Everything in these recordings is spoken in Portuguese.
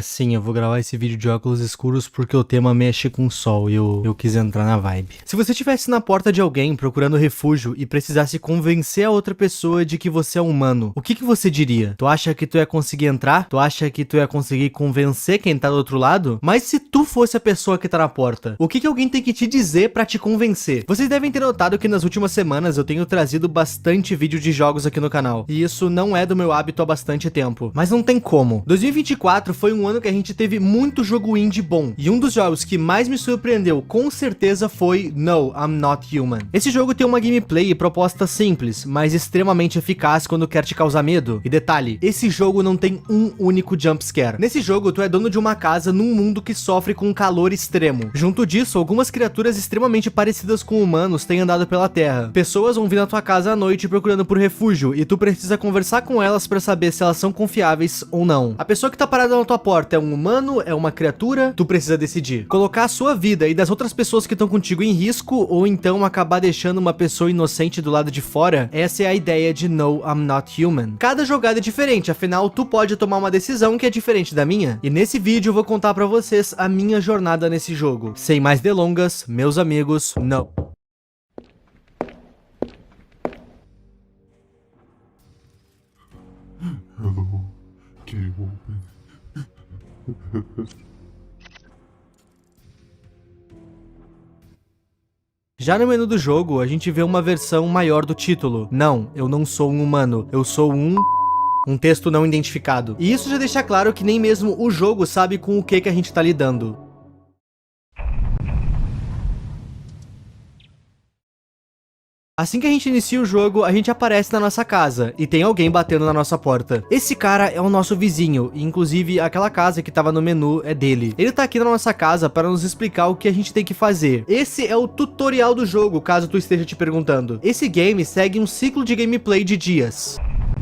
Sim, eu vou gravar esse vídeo de óculos escuros porque o tema mexe com o sol e eu quis entrar na vibe. Se você estivesse na porta de alguém procurando refúgio e precisasse convencer a outra pessoa de que você é humano, o que você diria? Tu acha que tu ia conseguir entrar? Tu acha que tu ia conseguir convencer quem tá do outro lado? Mas se tu fosse a pessoa que tá na porta, o que alguém tem que te dizer pra te convencer? Vocês devem ter notado que nas últimas semanas eu tenho trazido bastante vídeo de jogos aqui no canal, e isso não é do meu hábito há bastante tempo, mas não tem como. 2024 foi um ano que a gente teve muito jogo indie bom, e um dos jogos que mais me surpreendeu com certeza foi No, I'm Not Human. Esse jogo tem uma gameplay e proposta simples, mas extremamente eficaz quando quer te causar medo. E detalhe, esse jogo não tem um único jumpscare. Nesse jogo, tu é dono de uma casa num mundo que sofre com calor extremo. Junto disso, algumas criaturas extremamente parecidas com humanos têm andado pela Terra. Pessoas vão vir na tua casa à noite procurando por refúgio, e tu precisa conversar com elas pra saber se elas são confiáveis ou não. A pessoa que tá parada na tua porta é um humano, é uma criatura? Tu precisa decidir. Colocar a sua vida e das outras pessoas que estão contigo em risco, ou então acabar deixando uma pessoa inocente do lado de fora? Essa é a ideia de No, I'm Not Human. Cada jogada é diferente, afinal tu pode tomar uma decisão que é diferente da minha. E nesse vídeo eu vou contar pra vocês a minha jornada nesse jogo. Sem mais delongas, meus amigos, No. Hello, can you open? Já no menu do jogo, a gente vê uma versão maior do título. Não, eu não sou um humano, eu sou um texto não identificado. E isso já deixa claro que nem mesmo o jogo sabe com o que a gente tá lidando. Assim que a gente inicia o jogo, a gente aparece na nossa casa, e tem alguém batendo na nossa porta. Esse cara é o nosso vizinho, e inclusive aquela casa que tava no menu é dele. Ele tá aqui na nossa casa para nos explicar o que a gente tem que fazer. Esse é o tutorial do jogo, caso tu esteja te perguntando. Esse game segue um ciclo de gameplay de dias.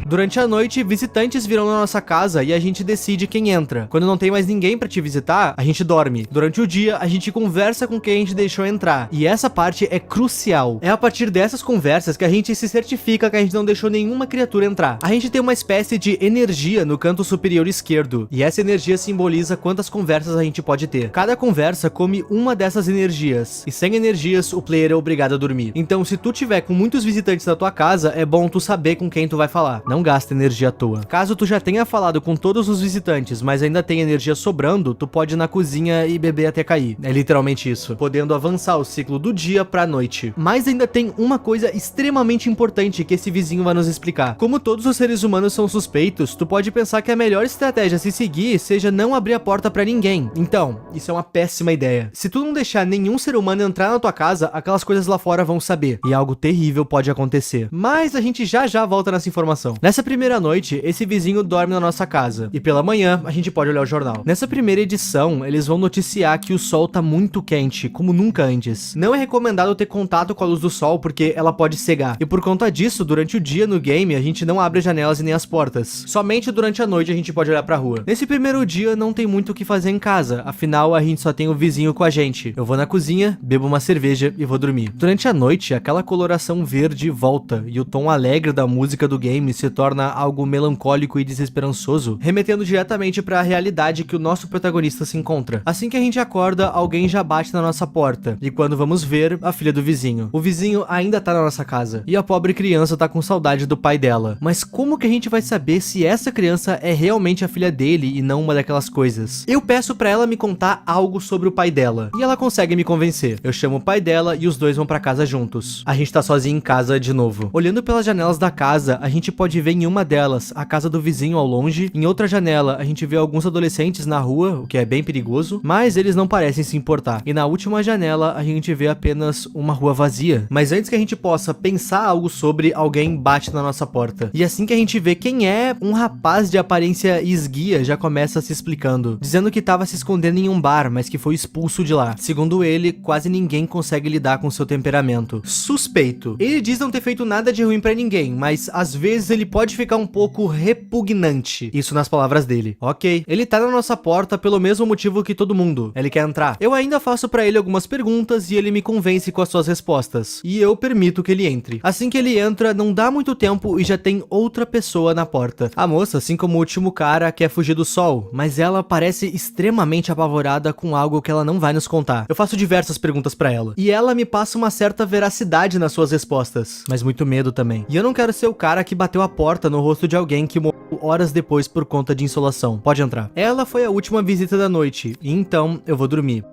Durante a noite, visitantes virão na nossa casa e a gente decide quem entra. Quando não tem mais ninguém pra te visitar, a gente dorme. Durante o dia, a gente conversa com quem a gente deixou entrar. E essa parte é crucial. É a partir dessas conversas que a gente se certifica que a gente não deixou nenhuma criatura entrar. A gente tem uma espécie de energia no canto superior esquerdo. E essa energia simboliza quantas conversas a gente pode ter. Cada conversa come uma dessas energias. E sem energias, o player é obrigado a dormir. Então, se tu tiver com muitos visitantes na tua casa, é bom tu saber com quem tu vai falar. Não gasta energia à toa. Caso tu já tenha falado com todos os visitantes, mas ainda tem energia sobrando, tu pode ir na cozinha e beber até cair. É literalmente isso, podendo avançar o ciclo do dia pra noite. Mas ainda tem uma coisa extremamente importante que esse vizinho vai nos explicar. Como todos os seres humanos são suspeitos, tu pode pensar que a melhor estratégia a se seguir seja não abrir a porta pra ninguém. Então, isso é uma péssima ideia. Se tu não deixar nenhum ser humano entrar na tua casa, aquelas coisas lá fora vão saber, e algo terrível pode acontecer. Mas a gente já volta nessa informação. Nessa primeira noite, esse vizinho dorme na nossa casa, e pela manhã a gente pode olhar o jornal. Nessa primeira edição, eles vão noticiar que o sol tá muito quente, como nunca antes. Não é recomendado ter contato com a luz do sol porque ela pode cegar, e por conta disso, durante o dia no game, a gente não abre as janelas e nem as portas. Somente durante a noite a gente pode olhar pra rua. Nesse primeiro dia, não tem muito o que fazer em casa, afinal a gente só tem o vizinho com a gente. Eu vou na cozinha, bebo uma cerveja e vou dormir. Durante a noite, aquela coloração verde volta, e o tom alegre da música do game se torna algo melancólico e desesperançoso, remetendo diretamente para a realidade que o nosso protagonista se encontra. Assim que a gente acorda, alguém já bate na nossa porta, e quando vamos ver, a filha do vizinho. O vizinho ainda tá na nossa casa, e a pobre criança tá com saudade do pai dela. Mas como que a gente vai saber se essa criança é realmente a filha dele e não uma daquelas coisas? Eu peço pra ela me contar algo sobre o pai dela, e ela consegue me convencer. Eu chamo o pai dela e os dois vão pra casa juntos. A gente tá sozinho em casa de novo. Olhando pelas janelas da casa, a gente pode ver em uma delas a casa do vizinho ao longe. Em outra janela, a gente vê alguns adolescentes na rua, o que é bem perigoso, mas eles não parecem se importar. E na última janela, a gente vê apenas uma rua vazia. Mas antes que a gente possa pensar algo sobre, alguém bate na nossa porta. E assim que a gente vê quem é, um rapaz de aparência esguia já começa se explicando, dizendo que estava se escondendo em um bar, mas que foi expulso de lá. Segundo ele, quase ninguém consegue lidar com seu temperamento. Suspeito. Ele diz não ter feito nada de ruim pra ninguém, mas às vezes ele pode ficar um pouco repugnante. Isso nas palavras dele. Ok. Ele tá na nossa porta pelo mesmo motivo que todo mundo. Ele quer entrar. Eu ainda faço pra ele algumas perguntas e ele me convence com as suas respostas. E eu permito que ele entre. Assim que ele entra, não dá muito tempo e já tem outra pessoa na porta. A moça, assim como o último cara, quer fugir do sol, mas ela parece extremamente apavorada com algo que ela não vai nos contar. Eu faço diversas perguntas pra ela. E ela me passa uma certa veracidade nas suas respostas, mas muito medo também. E eu não quero ser o cara que bateu a porta no rosto de alguém que morreu horas depois por conta de insolação. Pode entrar. Ela foi a última visita da noite, e então eu vou dormir.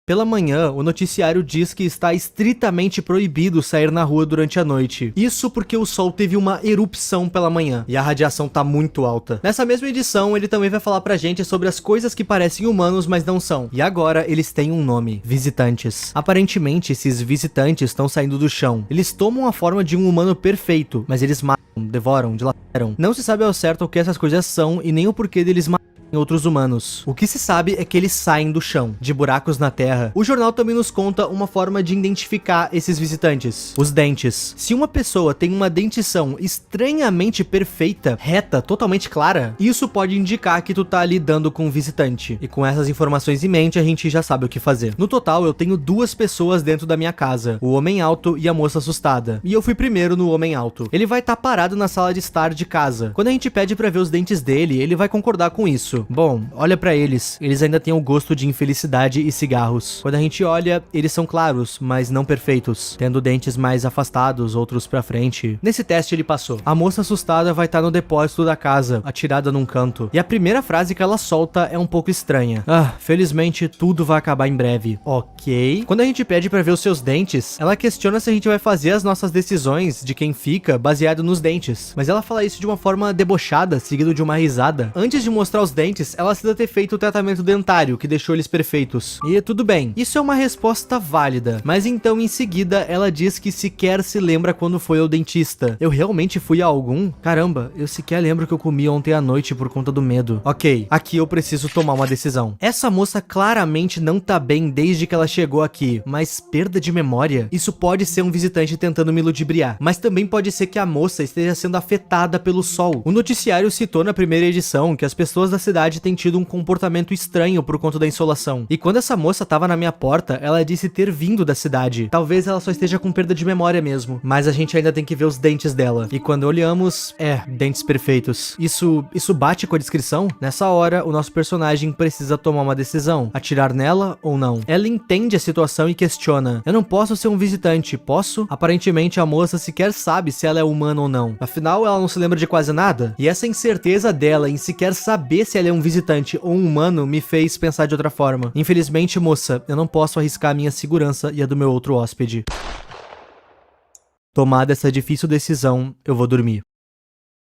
Pela manhã, o noticiário diz que está estritamente proibido sair na rua durante a noite. Isso porque o sol teve uma erupção pela manhã e a radiação tá muito alta. Nessa mesma edição, ele também vai falar pra gente sobre as coisas que parecem humanos, mas não são. E agora, eles têm um nome: visitantes. Aparentemente, esses visitantes estão saindo do chão. Eles tomam a forma de um humano perfeito, mas eles matam, devoram, dilaceram. Não se sabe ao certo o que essas coisas são e nem o porquê deles matar outros humanos. O que se sabe é que eles saem do chão, de buracos na terra. O jornal também nos conta uma forma de identificar esses visitantes: os dentes. Se uma pessoa tem uma dentição estranhamente perfeita, reta, totalmente clara, isso pode indicar que tu tá lidando com um visitante. E com essas informações em mente, a gente já sabe o que fazer. No total, eu tenho duas pessoas dentro da minha casa: o homem alto e a moça assustada. E eu fui primeiro no homem alto. Ele vai estar parado na sala de estar de casa. Quando a gente pede pra ver os dentes dele, ele vai concordar com isso. Bom, olha pra eles. Eles ainda têm o gosto de infelicidade e cigarros. Quando a gente olha, eles são claros, mas não perfeitos, tendo dentes mais afastados, outros pra frente. Nesse teste ele passou. A moça assustada vai estar no depósito da casa, atirada num canto. E a primeira frase que ela solta é um pouco estranha: "Ah, felizmente tudo vai acabar em breve." Ok. Quando a gente pede pra ver os seus dentes, ela questiona se a gente vai fazer as nossas decisões de quem fica baseado nos dentes. Mas ela fala isso de uma forma debochada, seguido de uma risada. Antes de mostrar os dentes, ela cita ter feito o tratamento dentário, que deixou eles perfeitos. E tudo bem, isso é uma resposta válida. Mas então, em seguida, ela diz que sequer se lembra quando foi ao dentista. Eu realmente fui a algum? Caramba, eu sequer lembro que eu comi ontem à noite por conta do medo. Ok, aqui eu preciso tomar uma decisão. Essa moça claramente não tá bem desde que ela chegou aqui, mas perda de memória? Isso pode ser um visitante tentando me ludibriar, mas também pode ser que a moça esteja sendo afetada pelo sol. O noticiário citou na primeira edição que as pessoas da cidade tem tido um comportamento estranho por conta da insolação. E quando essa moça tava na minha porta, ela disse ter vindo da cidade. Talvez ela só esteja com perda de memória mesmo, mas a gente ainda tem que ver os dentes dela. E quando olhamos, dentes perfeitos. Isso bate com a descrição? Nessa hora, o nosso personagem precisa tomar uma decisão: atirar nela ou não. Ela entende a situação e questiona: eu não posso ser um visitante, posso? Aparentemente a moça sequer sabe se ela é humana ou não. Afinal, ela não se lembra de quase nada. E essa incerteza dela em sequer saber se ela é um visitante ou um humano me fez pensar de outra forma. Infelizmente, moça, eu não posso arriscar a minha segurança e a do meu outro hóspede. Tomada essa difícil decisão, eu vou dormir.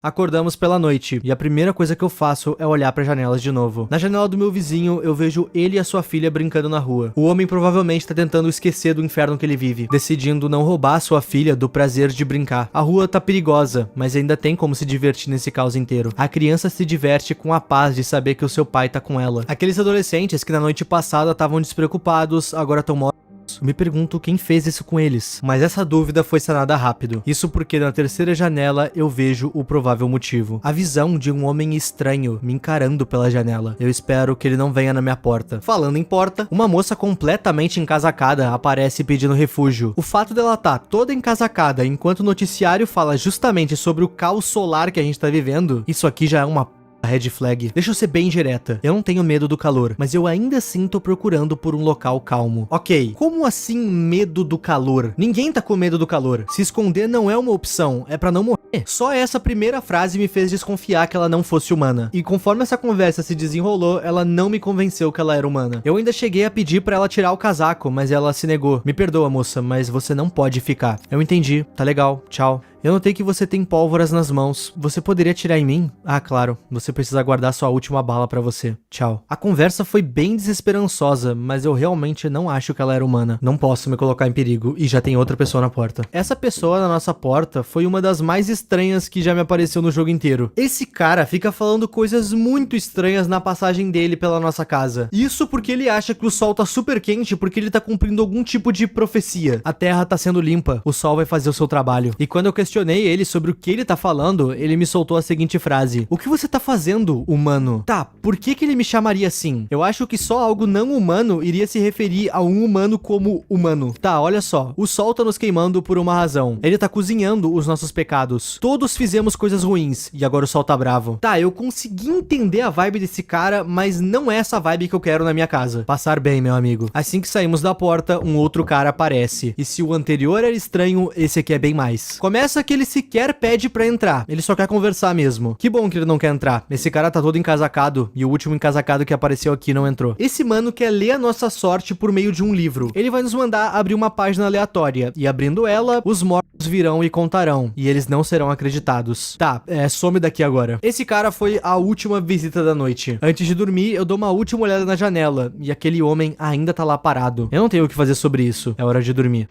Acordamos pela noite, e a primeira coisa que eu faço é olhar para janelas de novo. Na janela do meu vizinho, eu vejo ele e a sua filha brincando na rua. O homem provavelmente tá tentando esquecer do inferno que ele vive, decidindo não roubar a sua filha do prazer de brincar. A rua tá perigosa, mas ainda tem como se divertir nesse caos inteiro. A criança se diverte com a paz de saber que o seu pai tá com ela. Aqueles adolescentes que na noite passada estavam despreocupados, agora estão mortos. Me pergunto quem fez isso com eles, mas essa dúvida foi sanada rápido. Isso porque na terceira janela eu vejo o provável motivo: a visão de um homem estranho me encarando pela janela. Eu espero que ele não venha na minha porta. Falando em porta, uma moça completamente encasacada aparece pedindo refúgio. O fato dela estar toda encasacada enquanto o noticiário fala justamente sobre o caos solar que a gente tá vivendo, isso aqui já é uma red flag. Deixa eu ser bem direta. Eu não tenho medo do calor, mas eu ainda assim tô procurando por um local calmo. Ok, como assim medo do calor? Ninguém tá com medo do calor. Se esconder não é uma opção, é pra não morrer. Só essa primeira frase me fez desconfiar que ela não fosse humana. E conforme essa conversa se desenrolou, ela não me convenceu que ela era humana. Eu ainda cheguei a pedir pra ela tirar o casaco, mas ela se negou. Me perdoa, moça, mas você não pode ficar. Eu entendi, tá legal, tchau. Eu notei que você tem pólvoras nas mãos. Você poderia atirar em mim? Ah, claro. Você precisa guardar sua última bala pra você. Tchau. A conversa foi bem desesperançosa, mas eu realmente não acho que ela era humana. Não posso me colocar em perigo e já tem outra pessoa na porta. Essa pessoa na nossa porta foi uma das mais estranhas que já me apareceu no jogo inteiro. Esse cara fica falando coisas muito estranhas na passagem dele pela nossa casa. Isso porque ele acha que o sol tá super quente porque ele tá cumprindo algum tipo de profecia. A terra tá sendo limpa, o sol vai fazer o seu trabalho. E quando eu questionei ele sobre o que ele tá falando, ele me soltou a seguinte frase: o que você tá fazendo, humano? Tá, por que ele me chamaria assim? Eu acho que só algo não humano iria se referir a um humano como humano. Tá, olha só, o sol tá nos queimando por uma razão. Ele tá cozinhando os nossos pecados. Todos fizemos coisas ruins e agora o sol tá bravo. Tá, eu consegui entender a vibe desse cara, mas não é essa vibe que eu quero na minha casa. Passar bem, meu amigo. Assim que saímos da porta, um outro cara aparece. E se o anterior era estranho, esse aqui é bem mais. Começa que ele sequer pede pra entrar. Ele só quer conversar mesmo. Que bom que ele não quer entrar. Esse cara tá todo encasacado e o último encasacado que apareceu aqui não entrou. Esse mano quer ler a nossa sorte por meio de um livro. Ele vai nos mandar abrir uma página aleatória e abrindo ela, os mortos virão e contarão e eles não serão acreditados. Tá, some daqui agora. Esse cara foi a última visita da noite. Antes de dormir, eu dou uma última olhada na janela e aquele homem ainda tá lá parado. Eu não tenho o que fazer sobre isso. É hora de dormir.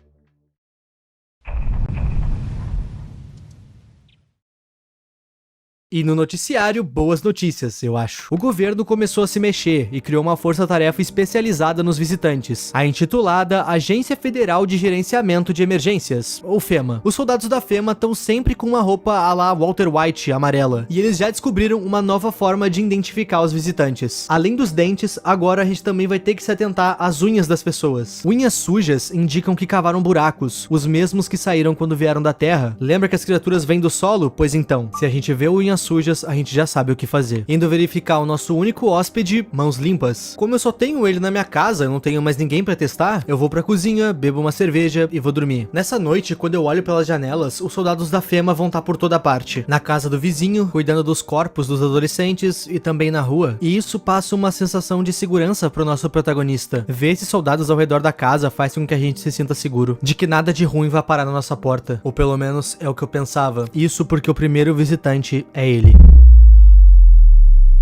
E no noticiário, boas notícias, eu acho. O governo começou a se mexer e criou uma força-tarefa especializada nos visitantes, a intitulada Agência Federal de Gerenciamento de Emergências, ou FEMA. Os soldados da FEMA estão sempre com uma roupa à la Walter White amarela, e eles já descobriram uma nova forma de identificar os visitantes. Além dos dentes, agora a gente também vai ter que se atentar às unhas das pessoas. Unhas sujas indicam que cavaram buracos, os mesmos que saíram quando vieram da terra. Lembra que as criaturas vêm do solo? Pois então, se a gente vê unhas sujas, a gente já sabe o que fazer. Indo verificar o nosso único hóspede, mãos limpas. Como eu só tenho ele na minha casa, eu não tenho mais ninguém pra testar, eu vou pra cozinha, bebo uma cerveja e vou dormir. Nessa noite, quando eu olho pelas janelas, os soldados da FEMA vão estar por toda parte. Na casa do vizinho, cuidando dos corpos dos adolescentes e também na rua. E isso passa uma sensação de segurança pro nosso protagonista. Ver esses soldados ao redor da casa faz com que a gente se sinta seguro, de que nada de ruim vai parar na nossa porta. Ou pelo menos é o que eu pensava. Isso porque o primeiro visitante é ele.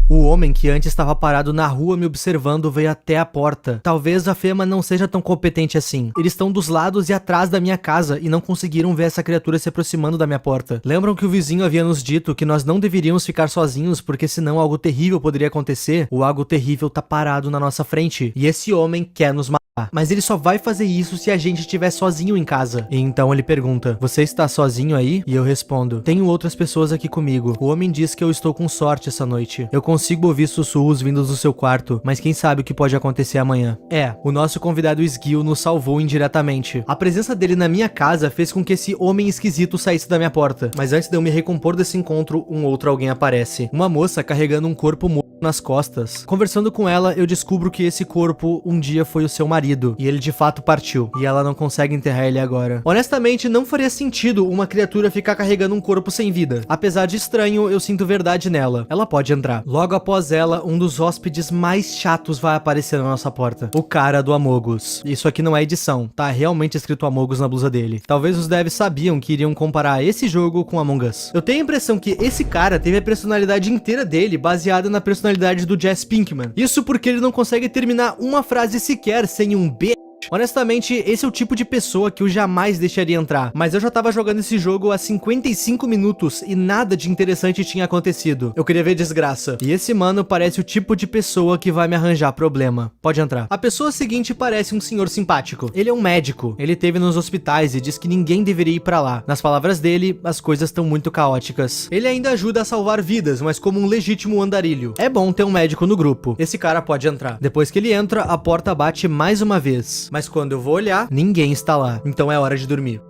O homem que antes estava parado na rua me observando veio até a porta. Talvez a FEMA não seja tão competente assim. Eles estão dos lados e atrás da minha casa e não conseguiram ver essa criatura se aproximando da minha porta. Lembram que o vizinho havia nos dito que nós não deveríamos ficar sozinhos porque senão algo terrível poderia acontecer? O algo terrível tá parado na nossa frente e esse homem quer nos matar. Mas ele só vai fazer isso se a gente estiver sozinho em casa. E então ele pergunta: você está sozinho aí? E eu respondo: tenho outras pessoas aqui comigo. O homem diz que eu estou com sorte essa noite. Eu consigo ouvir sussurros vindos do seu quarto, mas quem sabe o que pode acontecer amanhã. O nosso convidado esguio nos salvou indiretamente. A presença dele na minha casa fez com que esse homem esquisito saísse da minha porta. Mas antes de eu me recompor desse encontro, um outro alguém aparece. Uma moça carregando um corpo morto nas costas. Conversando com ela, eu descubro que esse corpo um dia foi o seu marido, e ele de fato partiu, e ela não consegue enterrar ele agora. Honestamente, não faria sentido uma criatura ficar carregando um corpo sem vida. Apesar de estranho, eu sinto verdade nela. Ela pode entrar. Logo após ela, um dos hóspedes mais chatos vai aparecer na nossa porta. O cara do Amogus. Isso aqui não é edição, tá realmente escrito Amogus na blusa dele. Talvez os devs sabiam que iriam comparar esse jogo com Among Us. Eu tenho a impressão que esse cara teve a personalidade inteira dele baseada na personalidade do Jesse Pinkman. Isso porque ele não consegue terminar uma frase sequer sem um B. Honestamente, esse é o tipo de pessoa que eu jamais deixaria entrar, mas eu já tava jogando esse jogo há 55 minutos e nada de interessante tinha acontecido. Eu queria ver desgraça. E esse mano parece o tipo de pessoa que vai me arranjar problema. Pode entrar. A pessoa seguinte parece um senhor simpático. Ele é um médico. Ele esteve nos hospitais e diz que ninguém deveria ir pra lá. Nas palavras dele, as coisas estão muito caóticas. Ele ainda ajuda a salvar vidas, mas como um legítimo andarilho. É bom ter um médico no grupo. Esse cara pode entrar. Depois que ele entra, a porta bate mais uma vez. Mas quando eu vou olhar, ninguém está lá. Então é hora de dormir.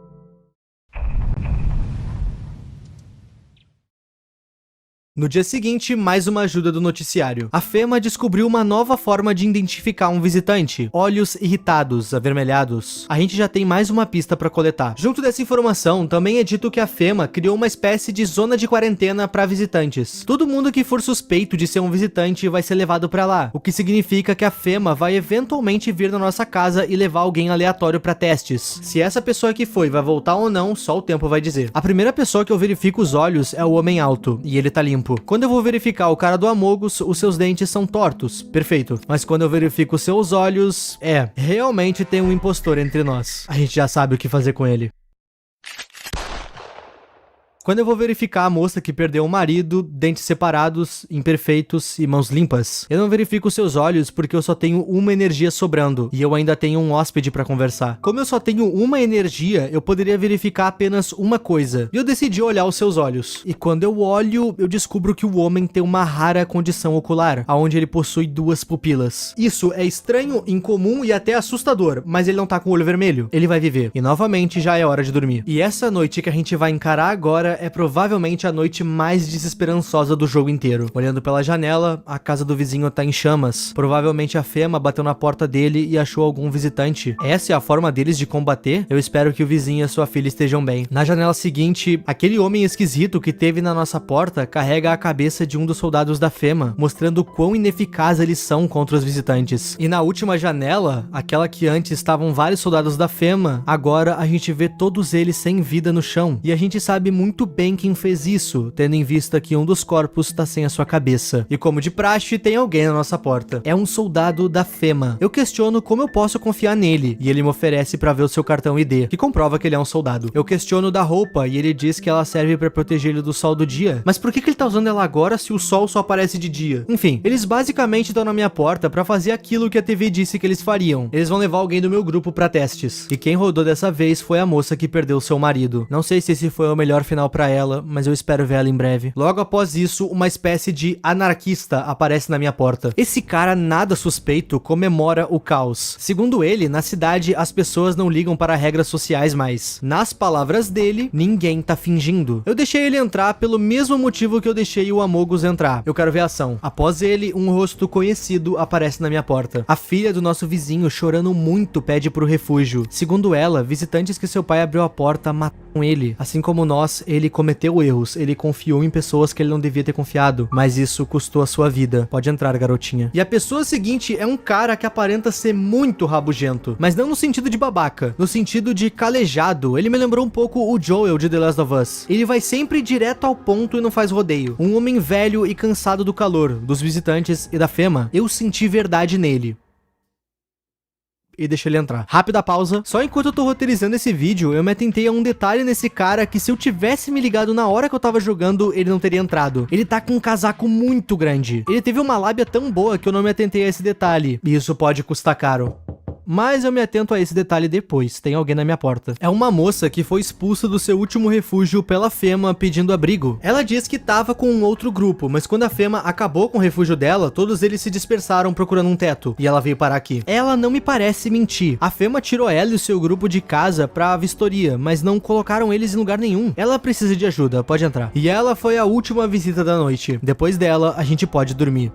No dia seguinte, mais uma ajuda do noticiário. A Fema descobriu uma nova forma de identificar um visitante. Olhos irritados, avermelhados. A gente já tem mais uma pista para coletar. Junto dessa informação, também é dito que a Fema criou uma espécie de zona de quarentena para visitantes. Todo mundo que for suspeito de ser um visitante vai ser levado para lá, o que significa que a Fema vai eventualmente vir na nossa casa e levar alguém aleatório para testes. Se essa pessoa que foi vai voltar ou não, só o tempo vai dizer. A primeira pessoa que eu verifico os olhos é o homem alto, e ele tá limpo. Quando eu vou verificar o cara do Amogus, os seus dentes são tortos. Perfeito. Mas quando eu verifico os seus olhos, realmente tem um impostor entre nós. A gente já sabe o que fazer com ele. Quando eu vou verificar a moça que perdeu o marido, dentes separados, imperfeitos e mãos limpas. Eu não verifico seus olhos porque eu só tenho uma energia sobrando e eu ainda tenho um hóspede pra conversar. Como eu só tenho uma energia, eu poderia verificar apenas uma coisa. E eu decidi olhar os seus olhos. E quando eu olho, eu descubro que o homem tem uma rara condição ocular, onde ele possui 2 pupilas. Isso é estranho, incomum e até assustador, mas ele não tá com o olho vermelho. Ele vai viver. E novamente já é hora de dormir. E essa noite que a gente vai encarar agora é provavelmente a noite mais desesperançosa do jogo inteiro. Olhando pela janela, a casa do vizinho tá em chamas. Provavelmente a Fema bateu na porta dele e achou algum visitante. Essa é a forma deles de combater? Eu espero que o vizinho e a sua filha estejam bem. Na janela seguinte, aquele homem esquisito que teve na nossa porta carrega a cabeça de um dos soldados da Fema, mostrando quão ineficaz eles são contra os visitantes. E na última janela, aquela que antes estavam vários soldados da Fema, agora a gente vê todos eles sem vida no chão. E a gente sabe muito bem quem fez isso, tendo em vista que um dos corpos tá sem a sua cabeça. E como de praxe, tem alguém na nossa porta. É um soldado da Fema. Eu questiono como eu posso confiar nele, e ele me oferece pra ver o seu cartão ID, que comprova que ele é um soldado. Eu questiono da roupa, e ele diz que ela serve pra proteger ele do sol do dia. Mas por que ele tá usando ela agora se o sol só aparece de dia? Enfim, eles basicamente estão na minha porta pra fazer aquilo que a TV disse que eles fariam. Eles vão levar alguém do meu grupo pra testes. E quem rodou dessa vez foi a moça que perdeu seu marido. Não sei se esse foi o melhor final pra ela, mas eu espero ver ela em breve. Logo após isso, uma espécie de anarquista aparece na minha porta. Esse cara nada suspeito comemora o caos. Segundo ele, na cidade as pessoas não ligam para regras sociais mais. Nas palavras dele, ninguém tá fingindo. Eu deixei ele entrar pelo mesmo motivo que eu deixei o Amogus entrar. Eu quero ver a ação. Após ele, um rosto conhecido aparece na minha porta. A filha do nosso vizinho, chorando muito, pede pro refúgio. Segundo ela, visitantes que seu pai abriu a porta mataram ele. Assim como nós, ele cometeu erros, ele confiou em pessoas que ele não devia ter confiado, mas isso custou a sua vida. Pode entrar, garotinha. E a pessoa seguinte é um cara que aparenta ser muito rabugento, mas não no sentido de babaca, no sentido de calejado. Ele me lembrou um pouco o Joel de The Last of Us. Ele vai sempre direto ao ponto e não faz rodeio. Um homem velho e cansado do calor, dos visitantes e da Fema. Eu senti verdade nele. E deixa ele entrar. Rápida pausa. Só enquanto eu tô roteirizando esse vídeo, eu me atentei a um detalhe nesse cara que se eu tivesse me ligado na hora que eu tava jogando, ele não teria entrado. Ele tá com um casaco muito grande. Ele teve uma lábia tão boa que eu não me atentei a esse detalhe. E isso pode custar caro. Mas eu me atento a esse detalhe depois, tem alguém na minha porta. É uma moça que foi expulsa do seu último refúgio pela Fema pedindo abrigo. Ela diz que tava com um outro grupo, mas quando a Fema acabou com o refúgio dela, todos eles se dispersaram procurando um teto, e ela veio parar aqui. Ela não me parece mentir. A Fema tirou ela e o seu grupo de casa pra vistoria, mas não colocaram eles em lugar nenhum. Ela precisa de ajuda, pode entrar. E ela foi a última visita da noite. Depois dela, a gente pode dormir.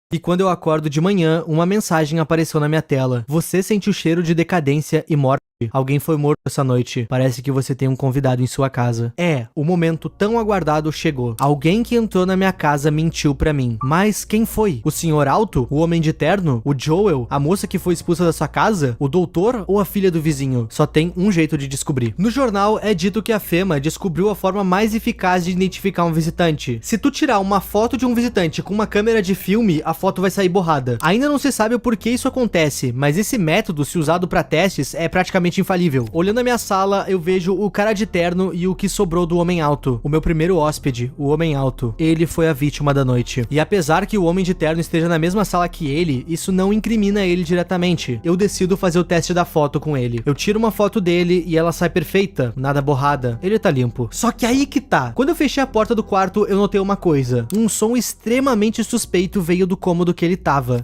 E quando eu acordo de manhã, uma mensagem apareceu na minha tela. Você sente o cheiro de decadência e morte. Alguém foi morto essa noite. Parece que você tem um convidado em sua casa. O momento tão aguardado chegou. Alguém que entrou na minha casa mentiu pra mim. Mas quem foi? O senhor alto? O homem de terno? O Joel? A moça que foi expulsa da sua casa? O doutor? Ou a filha do vizinho? Só tem um jeito de descobrir. No jornal é dito que a Fema descobriu a forma mais eficaz de identificar um visitante. Se tu tirar uma foto de um visitante com uma câmera de filme, a foto vai sair borrada. Ainda não se sabe o porquê isso acontece, mas esse método, se usado pra testes, é praticamente infalível. Olhando a minha sala, eu vejo o cara de terno e o que sobrou do homem alto. O meu primeiro hóspede, o homem alto. Ele foi a vítima da noite. E apesar que o homem de terno esteja na mesma sala que ele, isso não incrimina ele diretamente. Eu decido fazer o teste da foto com ele. Eu tiro uma foto dele e ela sai perfeita, nada borrada. Ele tá limpo. Só que aí que tá. Quando eu fechei a porta do quarto, eu notei uma coisa. Um som extremamente suspeito veio do cômodo que ele tava.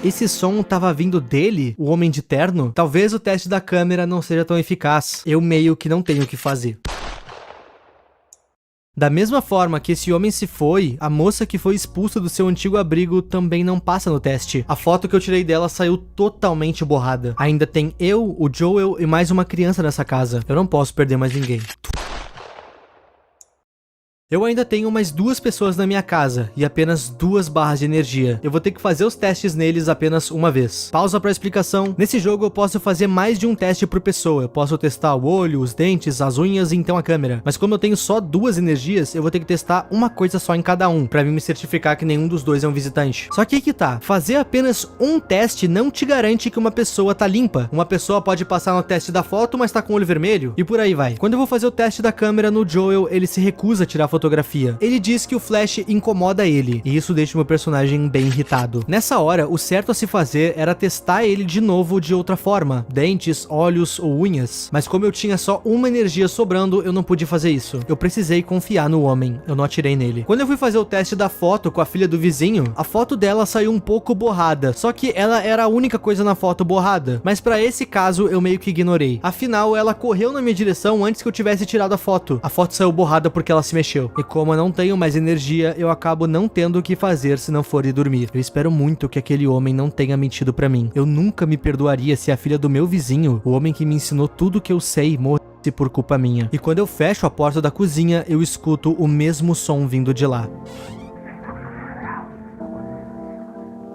Esse som tava vindo dele, o homem de terno? Talvez o teste da câmera não seja tão eficaz. Eu meio que não tenho o que fazer. Da mesma forma que esse homem se foi, a moça que foi expulsa do seu antigo abrigo também não passa no teste. A foto que eu tirei dela saiu totalmente borrada. Ainda tem eu, o Joel e mais uma criança nessa casa. Eu não posso perder mais ninguém. Eu ainda tenho mais 2 pessoas na minha casa e apenas 2 barras de energia. Eu vou ter que fazer os testes neles apenas uma vez. Pausa para explicação. Nesse jogo eu posso fazer mais de um teste por pessoa. Eu posso testar o olho, os dentes, as unhas e então a câmera. Mas como eu tenho só 2 energias, eu vou ter que testar uma coisa só em cada um, para mim me certificar que nenhum dos 2 é um visitante. Só que aí que tá. Fazer apenas um teste não te garante que uma pessoa tá limpa. Uma pessoa pode passar no teste da foto, mas tá com o olho vermelho e por aí vai. Quando eu vou fazer o teste da câmera no Joel, ele se recusa a tirar fotografia. Ele diz que o flash incomoda ele, e isso deixa o meu personagem bem irritado. Nessa hora, o certo a se fazer era testar ele de novo de outra forma, dentes, olhos ou unhas, mas como eu tinha só uma energia sobrando, eu não pude fazer isso. Eu precisei confiar no homem, eu não atirei nele. Quando eu fui fazer o teste da foto com a filha do vizinho, a foto dela saiu um pouco borrada, só que ela era a única coisa na foto borrada, mas pra esse caso eu meio que ignorei. Afinal, ela correu na minha direção antes que eu tivesse tirado a foto. A foto saiu borrada porque ela se mexeu, e como eu não tenho mais energia, eu acabo não tendo o que fazer se não for ir dormir. Eu espero muito que aquele homem não tenha mentido pra mim. Eu nunca me perdoaria se a filha do meu vizinho, o homem que me ensinou tudo que eu sei, morresse por culpa minha. E quando eu fecho a porta da cozinha, eu escuto o mesmo som vindo de lá.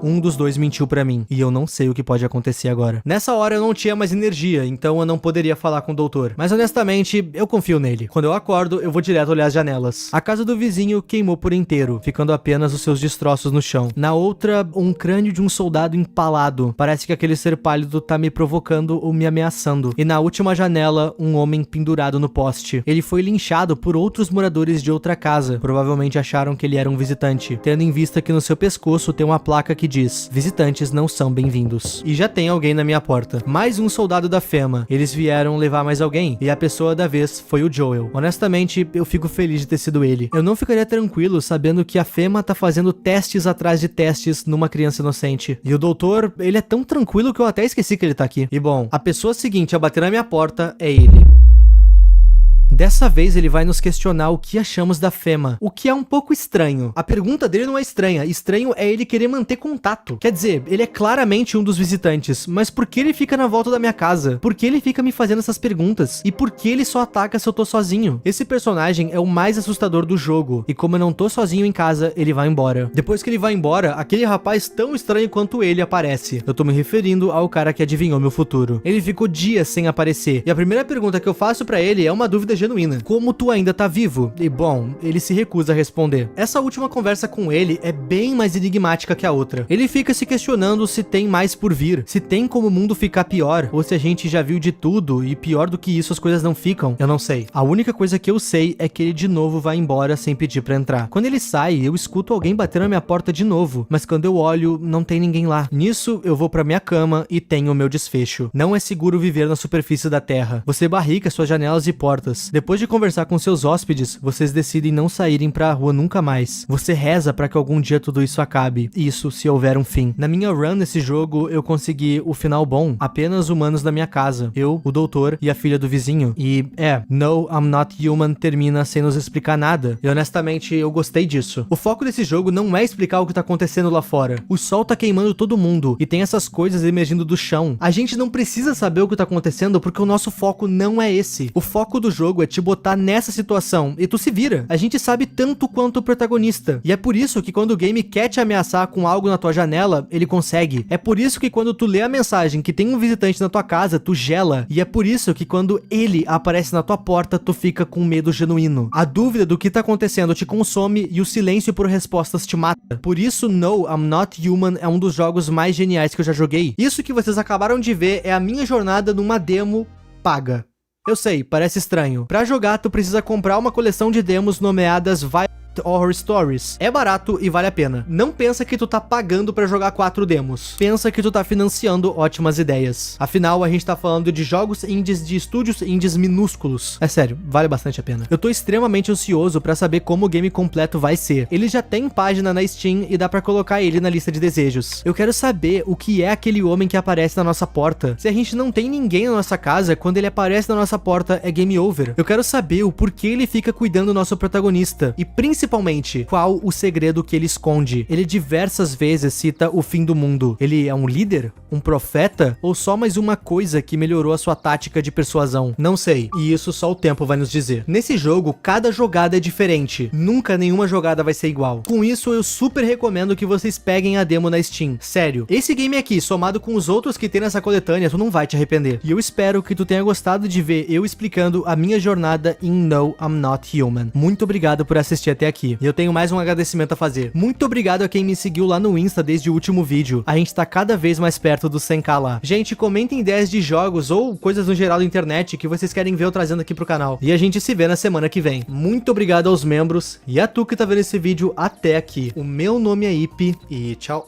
Um dos 2 mentiu pra mim, e eu não sei o que pode acontecer agora. Nessa hora eu não tinha mais energia, então eu não poderia falar com o doutor. Mas honestamente, eu confio nele. Quando eu acordo, eu vou direto olhar as janelas. A casa do vizinho queimou por inteiro, ficando apenas os seus destroços no chão. Na outra, um crânio de um soldado empalado. Parece que aquele ser pálido tá me provocando ou me ameaçando. E na última janela, um homem pendurado no poste. Ele foi linchado por outros moradores de outra casa. Provavelmente acharam que ele era um visitante, tendo em vista que no seu pescoço tem uma placa que diz: visitantes não são bem-vindos. E já tem alguém na minha porta. Mais um soldado da Fema. Eles vieram levar mais alguém, e a pessoa da vez foi o Joel. Honestamente, eu fico feliz de ter sido ele. Eu não ficaria tranquilo sabendo que a Fema tá fazendo testes atrás de testes numa criança inocente. E o doutor, ele é tão tranquilo que eu até esqueci que ele tá aqui. E bom, a pessoa seguinte a bater na minha porta é ele. Dessa vez ele vai nos questionar o que achamos da Fema, o que é um pouco estranho. A pergunta dele não é estranha, estranho é ele querer manter contato. Quer dizer, ele é claramente um dos visitantes, mas por que ele fica na volta da minha casa? Por que ele fica me fazendo essas perguntas? E por que ele só ataca se eu tô sozinho? Esse personagem é o mais assustador do jogo, e como eu não tô sozinho em casa, ele vai embora. Depois que ele vai embora, aquele rapaz tão estranho quanto ele aparece. Eu tô me referindo ao cara que adivinhou meu futuro. Ele ficou dias sem aparecer, e a primeira pergunta que eu faço pra ele é uma dúvida genuína: como tu ainda tá vivo? E bom, ele se recusa a responder. Essa última conversa com ele é bem mais enigmática que a outra. Ele fica se questionando se tem mais por vir, se tem como o mundo ficar pior, ou se a gente já viu de tudo e pior do que isso as coisas não ficam. Eu não sei. A única coisa que eu sei é que ele de novo vai embora sem pedir pra entrar. Quando ele sai, eu escuto alguém bater na minha porta de novo, mas quando eu olho, não tem ninguém lá. Nisso, eu vou pra minha cama e tenho o meu desfecho. Não é seguro viver na superfície da terra. Você barrica suas janelas e portas. Depois de conversar com seus hóspedes, vocês decidem não saírem pra rua nunca mais. Você reza pra que algum dia tudo isso acabe. Isso se houver um fim. Na minha run nesse jogo, eu consegui o final bom. Apenas humanos da minha casa. Eu, o doutor e a filha do vizinho. E, No, I'm Not Human termina sem nos explicar nada. E honestamente, eu gostei disso. O foco desse jogo não é explicar o que tá acontecendo lá fora. O sol tá queimando todo mundo e tem essas coisas emergindo do chão. A gente não precisa saber o que tá acontecendo porque o nosso foco não é esse. O foco do jogo é te botar nessa situação e tu se vira. A gente sabe tanto quanto o protagonista. E é por isso que quando o game quer te ameaçar com algo na tua janela, ele consegue. É por isso que quando tu lê a mensagem que tem um visitante na tua casa, tu gela. E é por isso que quando ele aparece na tua porta, tu fica com medo genuíno. A dúvida do que tá acontecendo te consome e o silêncio por respostas te mata. Por isso, No, I'm Not Human é um dos jogos mais geniais que eu já joguei. Isso que vocês acabaram de ver é a minha jornada numa demo paga. Eu sei, parece estranho. Pra jogar, tu precisa comprar uma coleção de demos nomeadas Horror Stories. É barato e vale a pena. Não pensa que tu tá pagando pra jogar 4 demos. Pensa que tu tá financiando ótimas ideias. Afinal, a gente tá falando de jogos indies de estúdios indies minúsculos. É sério, vale bastante a pena. Eu tô extremamente ansioso pra saber como o game completo vai ser. Ele já tem página na Steam e dá pra colocar ele na lista de desejos. Eu quero saber o que é aquele homem que aparece na nossa porta. Se a gente não tem ninguém na nossa casa, quando ele aparece na nossa porta é game over. Eu quero saber o porquê ele fica cuidando do nosso protagonista e principalmente qual o segredo que ele esconde. Ele diversas vezes cita o fim do mundo. Ele é um líder? Um profeta? Ou só mais uma coisa que melhorou a sua tática de persuasão? Não sei, e isso só o tempo vai nos dizer. Nesse jogo, cada jogada é diferente. Nunca nenhuma jogada vai ser igual. Com isso, eu super recomendo que vocês peguem a demo na Steam. Sério, esse game aqui, somado com os outros que tem nessa coletânea, tu não vai te arrepender. E eu espero que tu tenha gostado de ver eu explicando a minha jornada em No, I'm Not Human. Muito obrigado por assistir até aqui. E eu tenho mais um agradecimento a fazer. Muito obrigado a quem me seguiu lá no Insta desde o último vídeo. A gente tá cada vez mais perto do 100k lá. Gente, comentem ideias de jogos ou coisas no geral da internet que vocês querem ver eu trazendo aqui pro canal. E a gente se vê na semana que vem. Muito obrigado aos membros e a tu que tá vendo esse vídeo até aqui. O meu nome é Ipe e tchau.